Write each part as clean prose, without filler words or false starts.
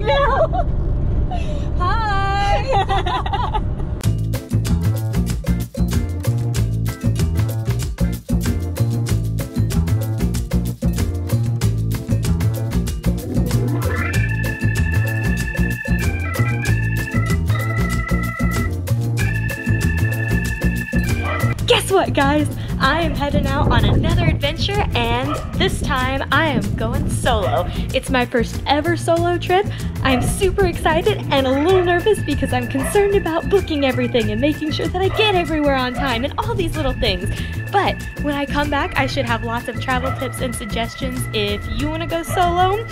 vlog now. Hi. Guess what, guys? I am heading out on another adventure, and this time I am going solo. It's my first ever solo trip. I'm super excited and a little nervous because I'm concerned about booking everything and making sure that I get everywhere on time and all these little things. But when I come back, I should have lots of travel tips and suggestions if you want to go solo.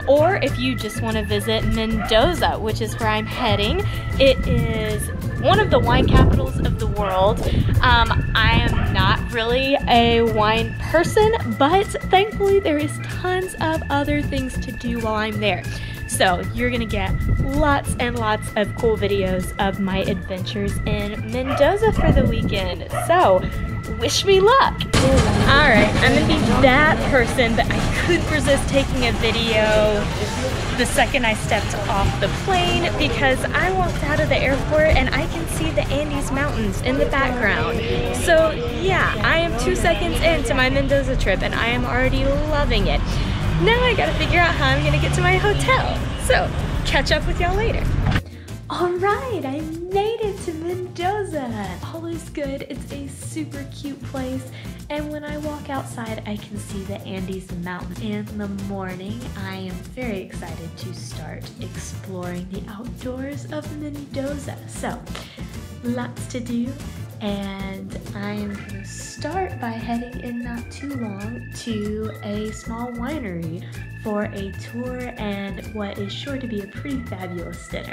Or if you just want to visit Mendoza, which is where I'm heading. It is one of the wine capitals of the world. I am not really a wine person, but thankfully there is tons of other things to do while I'm there. So you're gonna get lots and lots of cool videos of my adventures in Mendoza for the weekend. So wish me luck. Alright, I'm gonna be that person, but I couldn't resist taking a video the second I stepped off the plane because I walked out of the airport and I can see the Andes Mountains in the background. So yeah, I am 2 seconds into my Mendoza trip and I am already loving it. Now I gotta figure out how I'm gonna get to my hotel. So, catch up with y'all later. Alright, I made it to Mendoza. All is good. It's a super cute place. And when I walk outside, I can see the Andes Mountains. In the morning, I am very excited to start exploring the outdoors of Mendoza. So, lots to do. And I'm gonna start by heading in not too long to a small winery for a tour and what is sure to be a pretty fabulous dinner.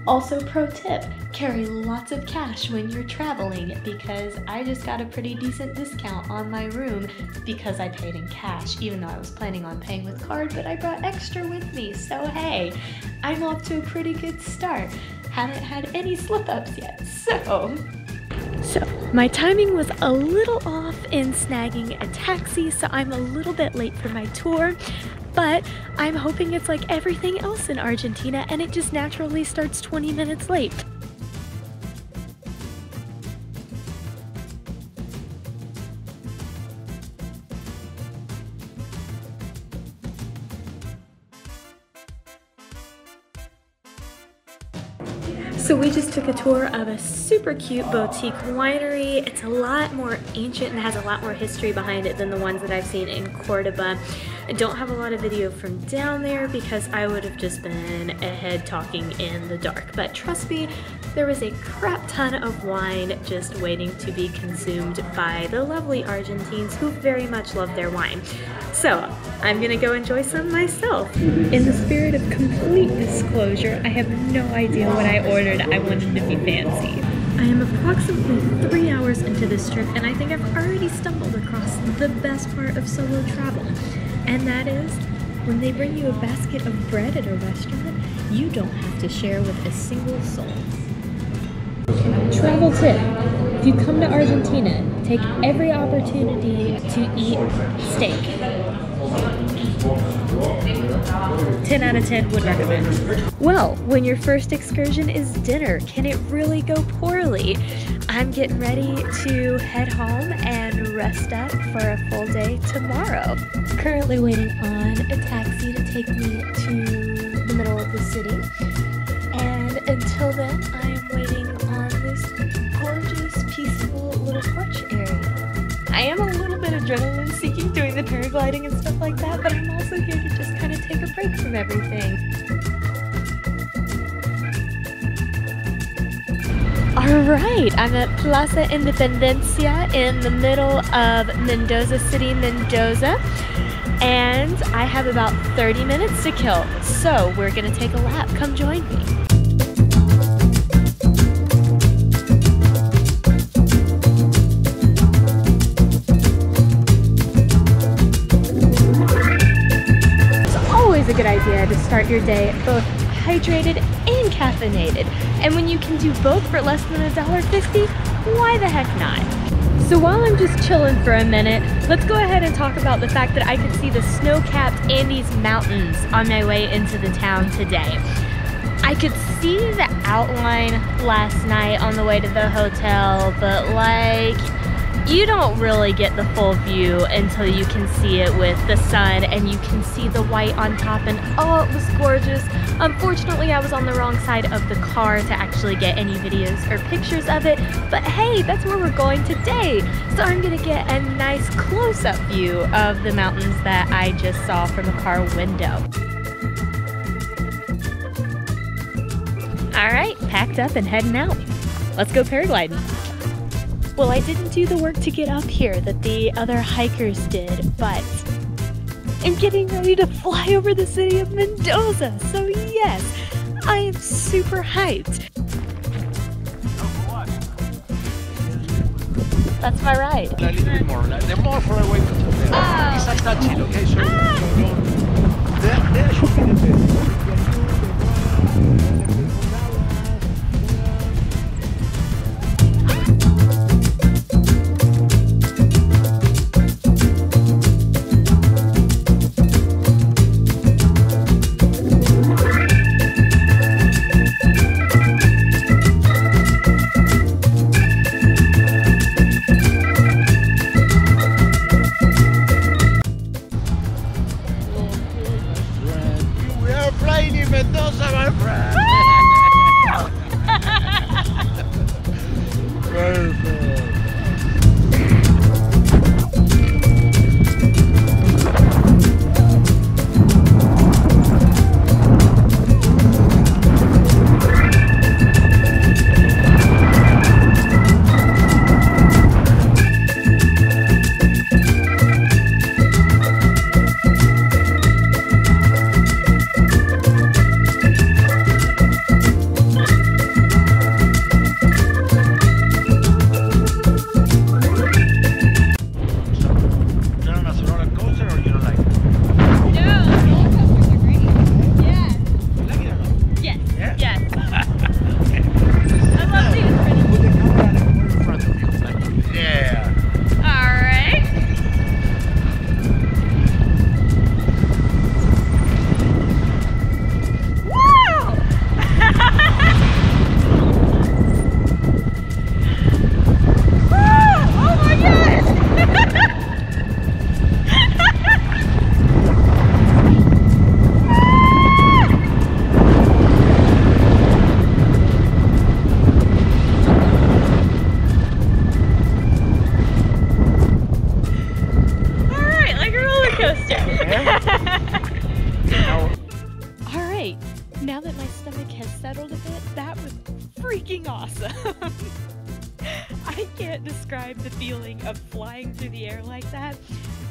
Also, pro tip, carry lots of cash when you're traveling because I just got a pretty decent discount on my room because I paid in cash, even though I was planning on paying with card, but I brought extra with me, so hey, I'm off to a pretty good start. Haven't had any slip-ups yet, so my timing was a little off in snagging a taxi, so I'm a little bit late for my tour, but I'm hoping it's like everything else in Argentina and it just naturally starts 20 minutes late. So we just took a tour of a super cute boutique winery. It's a lot more ancient and has a lot more history behind it than the ones that I've seen in Córdoba. I don't have a lot of video from down there because I would have just been ahead talking in the dark. But trust me, there was a crap ton of wine just waiting to be consumed by the lovely Argentines who very much love their wine. So I'm gonna go enjoy some myself. In the spirit of complete disclosure, I have no idea what I ordered. I wanted to be fancy. I am approximately 3 hours into this trip and I think I've already stumbled across the best part of solo travel. And that is, when they bring you a basket of bread at a restaurant, you don't have to share with a single soul. Travel tip. If you come to Argentina, take every opportunity to eat steak. 10 out of 10 would recommend. Well, when your first excursion is dinner, can it really go poorly? I'm getting ready to head home and rest up for a full day tomorrow. Currently waiting on a taxi to take me to the middle of the city. And until then, I am waiting on this gorgeous, peaceful little porch area. I am a little bit adrenaline seeking doing the paragliding and stuff like that, but I'm also here to just kind of take a break from everything. Alright, I'm at Plaza Independencia in the middle of Mendoza City, Mendoza, and I have about 30 minutes to kill, so we're gonna take a lap. Come join me. A good idea to start your day both hydrated and caffeinated, and when you can do both for less than $1.50, why the heck not? So while I'm just chilling for a minute, let's go ahead and talk about the fact that I could see the snow-capped Andes Mountains on my way into the town today. I could see the outline last night on the way to the hotel, but like, you don't really get the full view until you can see it with the sun and you can see the white on top, and oh, it was gorgeous. Unfortunately, I was on the wrong side of the car to actually get any videos or pictures of it, but hey, that's where we're going today. So I'm gonna get a nice close-up view of the mountains that I just saw from a car window. All right, packed up and heading out. Let's go paragliding. Well, I didn't do the work to get up here that the other hikers did, but I'm getting ready to fly over the city of Mendoza. So yes, I am super hyped. That's my ride. A little bit more. The more far away to the it's like that chill, okay? So, there should be the best. Mendoza, my friend! Perfect. Alright, now that my stomach has settled a bit, that was freaking awesome. I can't describe the feeling of flying through the air like that.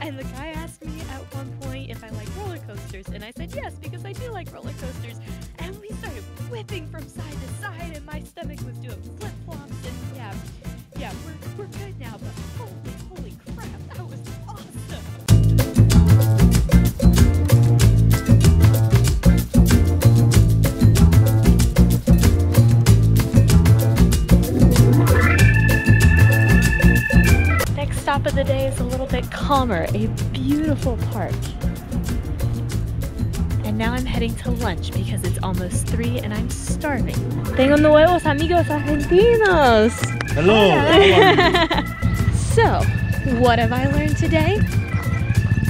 And the guy asked me at one point if I like roller coasters, and I said yes, because I do like roller coasters. And we started whipping from side to side, and my stomach was doing flip-flops, and yeah, we're good now, but holy crap, that was awesome. Stop of the day is a little bit calmer, a beautiful park. And now I'm heading to lunch because it's almost 3 and I'm starving. Tengo nuevos amigos argentinos. Hello. So, what have I learned today?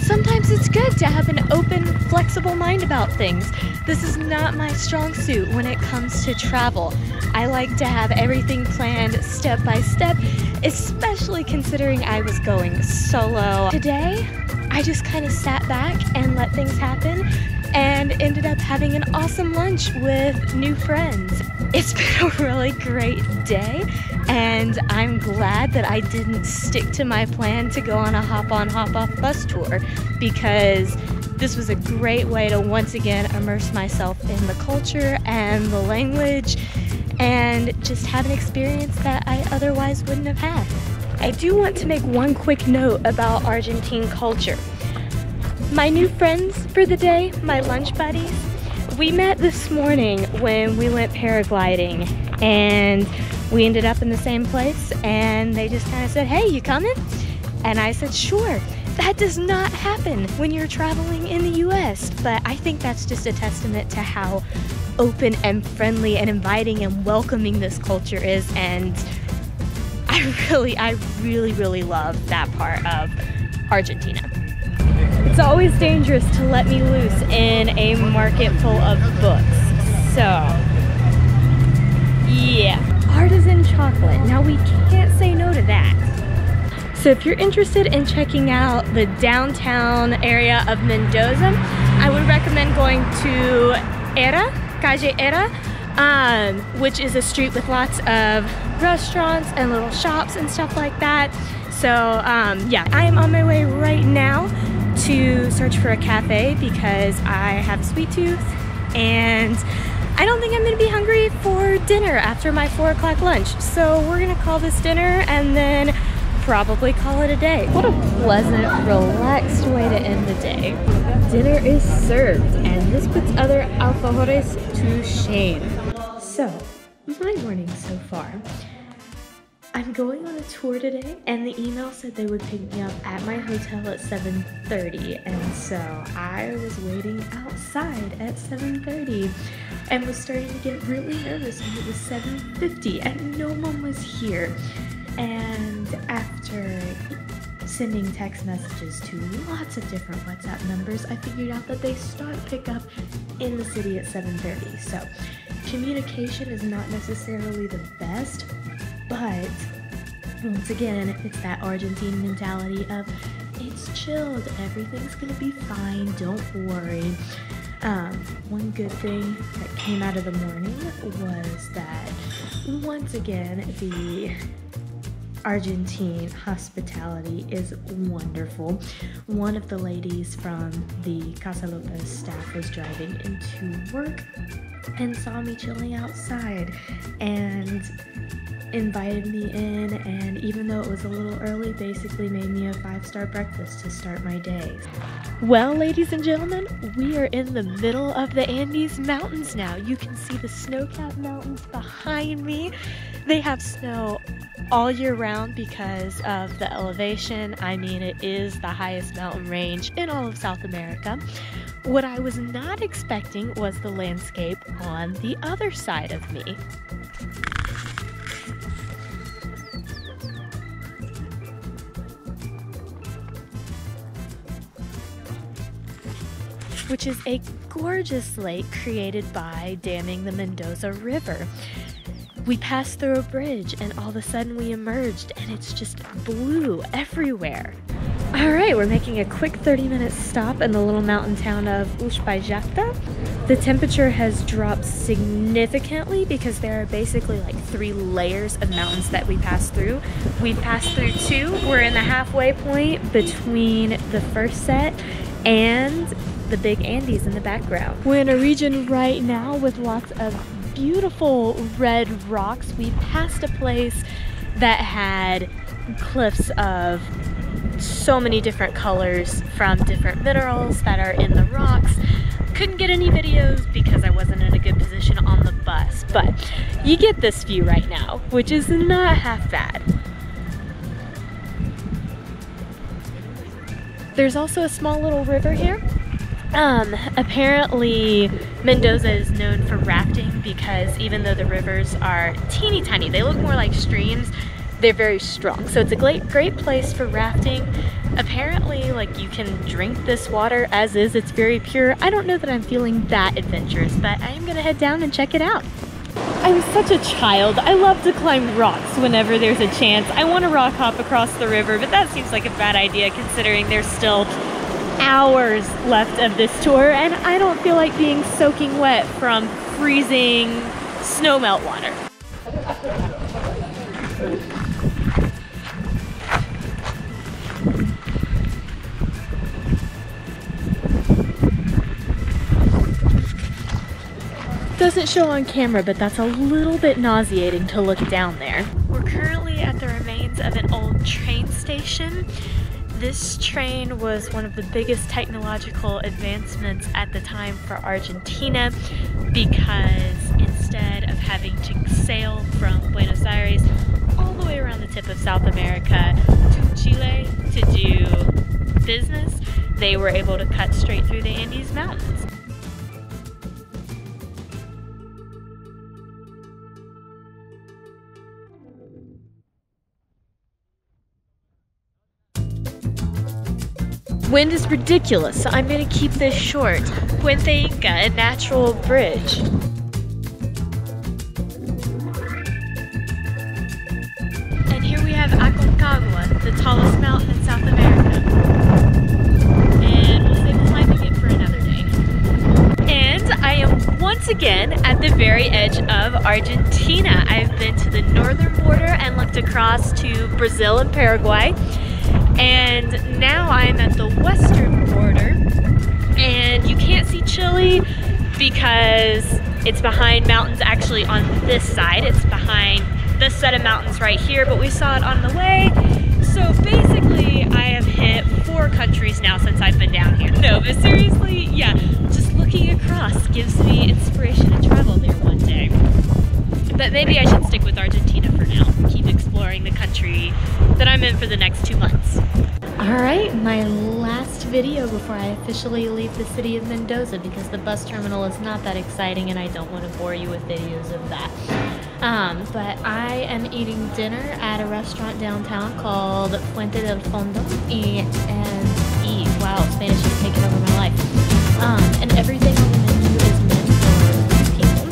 Sometimes it's good to have an open, flexible mind about things. This is not my strong suit when it comes to travel. I like to have everything planned step by step, especially considering I was going solo. Today, I just kind of sat back and let things happen and ended up having an awesome lunch with new friends. It's been a really great day, and I'm glad that I didn't stick to my plan to go on a hop-on, hop-off bus tour, because this was a great way to once again immerse myself in the culture and the language and just have an experience that I otherwise wouldn't have had. I do want to make one quick note about Argentine culture. My new friends for the day, my lunch buddies, we met this morning when we went paragliding, and we ended up in the same place, and they just kind of said, hey, you coming? And I said, sure. That does not happen when you're traveling in the US, but I think that's just a testament to how open and friendly and inviting and welcoming this culture is, and I really love that part of Argentina. It's always dangerous to let me loose in a market full of books, so yeah. Artisan chocolate, now we can't say no to that. So if you're interested in checking out the downtown area of Mendoza, I would recommend going to Calle Era, which is a street with lots of restaurants and little shops and stuff like that. So yeah, I am on my way right now to search for a cafe because I have a sweet tooth and I don't think I'm gonna be hungry for dinner after my 4 o'clock lunch. So we're gonna call this dinner and then probably call it a day. What a pleasant, relaxed way to end the day. Dinner is served, and this puts other alfajores to shame. So, my morning so far. I'm going on a tour today, and the email said they would pick me up at my hotel at 7:30, and so I was waiting outside at 7:30 and was starting to get really nervous when it was 7:50 and no one was here. And after sending text messages to lots of different WhatsApp numbers, I figured out that they start pickup in the city at 7:30. So communication is not necessarily the best, but once again, it's that Argentine mentality of it's chilled, everything's gonna be fine, don't worry. One good thing that came out of the morning was that once again, the Argentine hospitality is wonderful. One of the ladies from the Casa Lopez staff was driving into work and saw me chilling outside and invited me in, and even though it was a little early, basically made me a 5-star breakfast to start my day. Well, ladies and gentlemen, we are in the middle of the Andes Mountains now. You can see the snow-capped mountains behind me. They have snow all year round because of the elevation. I mean, it is the highest mountain range in all of South America. What I was not expecting was the landscape on the other side of me. Which is a gorgeous lake created by damming the Mendoza River. We passed through a bridge and all of a sudden we emerged and it's just blue everywhere. All right, we're making a quick 30-minute stop in the little mountain town of Uspallata. The temperature has dropped significantly because there are basically like 3 layers of mountains that we passed through. We passed through 2. We're in the halfway point between the first set and the big Andes in the background. We're in a region right now with lots of beautiful red rocks. We passed a place that had cliffs of so many different colors from different minerals that are in the rocks. Couldn't get any videos because I wasn't in a good position on the bus, but you get this view right now, which is not half bad. There's also a small little river here. Apparently Mendoza is known for rafting because even though the rivers are teeny tiny, they look more like streams, they're very strong. So it's a great place for rafting. Apparently, like, you can drink this water as is, it's very pure. I don't know that I'm feeling that adventurous, but I am gonna head down and check it out. I'm such a child. I love to climb rocks whenever there's a chance. I want to rock hop across the river, but that seems like a bad idea considering there's still hours left of this tour and I don't feel like being soaking wet from freezing snowmelt water. Doesn't show on camera, but that's a little bit nauseating to look down there. We're currently at the remains of an old train station. This train was one of the biggest technological advancements at the time for Argentina, because instead of having to sail from Buenos Aires all the way around the tip of South America to Chile to do business, they were able to cut straight through the Andes Mountains. Wind is ridiculous, so I'm going to keep this short. Puente Inca, a natural bridge. And here we have Aconcagua, the tallest mountain in South America. And we'll save climbing it for another day. And I am once again at the very edge of Argentina. I've been to the northern border and looked across to Brazil and Paraguay. And now I'm at the western border, and you can't see Chile because it's behind mountains. Actually on this side, it's behind this set of mountains right here, but we saw it on the way. So basically I have hit 4 countries now since I've been down here. No, but seriously, yeah, just looking across gives me inspiration to travel there one day. But maybe I should stick with Argentina for now, keep exploring the country that I'm in for the next 2 months. Alright, my last video before I officially leave the city of Mendoza, because the bus terminal is not that exciting and I don't want to bore you with videos of that. But I am eating dinner at a restaurant downtown called Fuente del Fondo, wow, Spanish is taking over my life. And everything on the menu is meant for 2 people,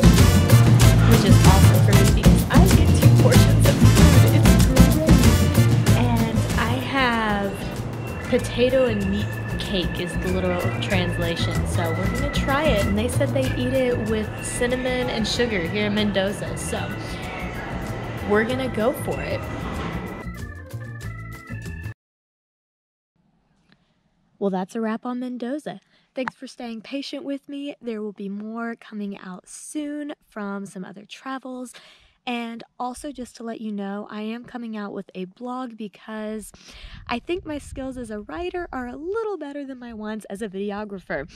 which is awesome for me because I get 2 portions of food. It's great. And I have potato and meat cake is the literal translation, so we're gonna try it. And they said they eat it with cinnamon and sugar here in Mendoza, so we're gonna go for it. Well, that's a wrap on Mendoza. Thanks for staying patient with me. There will be more coming out soon from some other travels. And also, just to let you know, I am coming out with a blog because I think my skills as a writer are a little better than my ones as a videographer.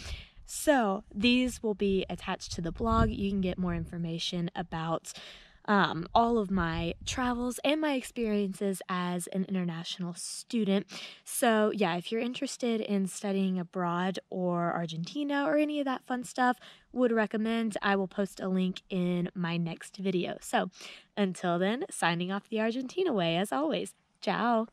So these will be attached to the blog. You can get more information about all of my travels and my experiences as an international student. So yeah, if you're interested in studying abroad or Argentina or any of that fun stuff, would recommend. I will post a link in my next video. So until then, signing off the Argentina way as always. Ciao.